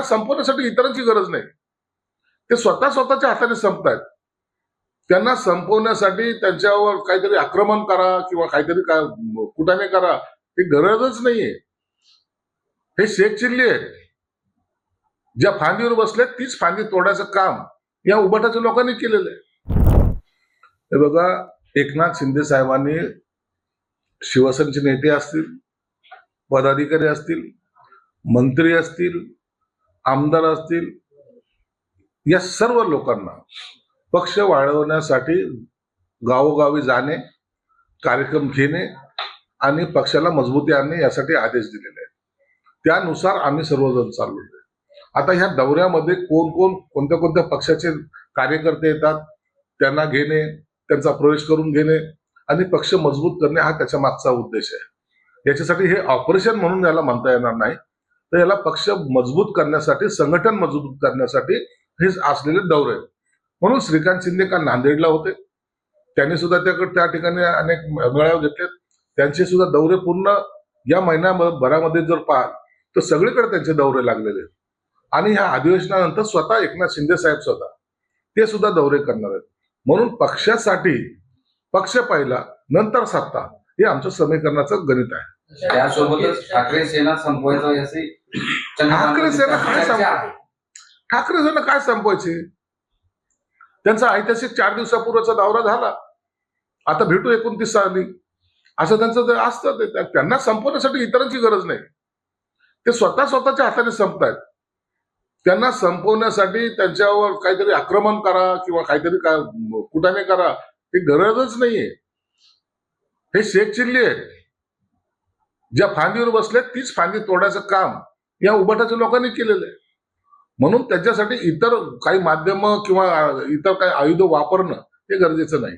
त्यांना संपवण्यासाठी इतरांची गरज नाही. ते स्वतःच्या हाताने संपतायत. त्यांना संपवण्यासाठी त्यांच्यावर काहीतरी आक्रमण करा किंवा काहीतरी कुटाने करा, ही गरजच नाहीये. हे शेख चिल्ली आहेत. ज्या फांदीवर बसले तीच फांदी तोडायचं काम या उबाटाच्या लोकांनी केलेलं आहे. हे बघा, एकनाथ शिंदे साहेबांनी शिवसेनेचे नेते असतील, पदाधिकारी असतील, मंत्री असतील, आमदार असतील, या सर्व लोकांना पक्ष वाढवण्यासाठी गावोगावी जाणे, कार्यक्रम घेणे आणि पक्षाला मजबूती आणणे यासाठी आदेश दिलेले आहेत. त्यानुसार आम्ही सर्वजण चाललोय. आता ह्या दौऱ्यामध्ये कोणत्या कोणत्या पक्षाचे कार्यकर्ते येतात, त्यांना घेणे, त्यांचा प्रवेश करून घेणे आणि पक्ष मजबूत करणे हा त्याच्या मागचा उद्देश आहे. याच्यासाठी हे ऑपरेशन म्हणून याला म्हणता येणार नाही, तर याला पक्ष मजबूत करण्यासाठी, संघटन मजबूत करण्यासाठी हे असलेले दौरे. म्हणून श्रीकांत शिंदे का नांदेडला होते, त्यांनी सुद्धा त्या ठिकाणी अनेक मेळावे घेतले. त्यांचे सुद्धा दौरे पूर्ण या महिन्याभरामध्ये जर पाहाल तर सगळीकडे त्यांचे दौरे लागलेले आहेत. आणि ह्या अधिवेशनानंतर स्वतः एकनाथ शिंदे साहेब ते सुद्धा दौरे करणार आहेत. म्हणून पक्षासाठी पक्ष पहिला, नंतर सत्ता, हे आमचं समीकरणाचं गणित आहे. त्यासोबतच ठाकरे सेना संपवायचं असे ठाकरे सेना काय संपवायची? त्यांचा ऐतिहासिक 4 दिवसापूर्वीचा दौरा झाला. आता भेटू 29 साली, असं त्यांचं असतं. त्यांना संपवण्यासाठी इतरांची गरज नाही. ते स्वतःच्या हाताने संपतायत. त्यांना संपवण्यासाठी त्यांच्यावर काहीतरी आक्रमण करा किंवा काहीतरी कुटाने करा, ही गरजच नाहीये. हे शेख चिल्ली आहेत. ज्या फांदीवर बसले तीच फांदी तोडायचं काम या उबाटाच्या लोकांनी केलेलं आहे. म्हणून त्याच्यासाठी इतर काही माध्यम किंवा इतर काही आयुध वापरणं हे गरजेचं नाही.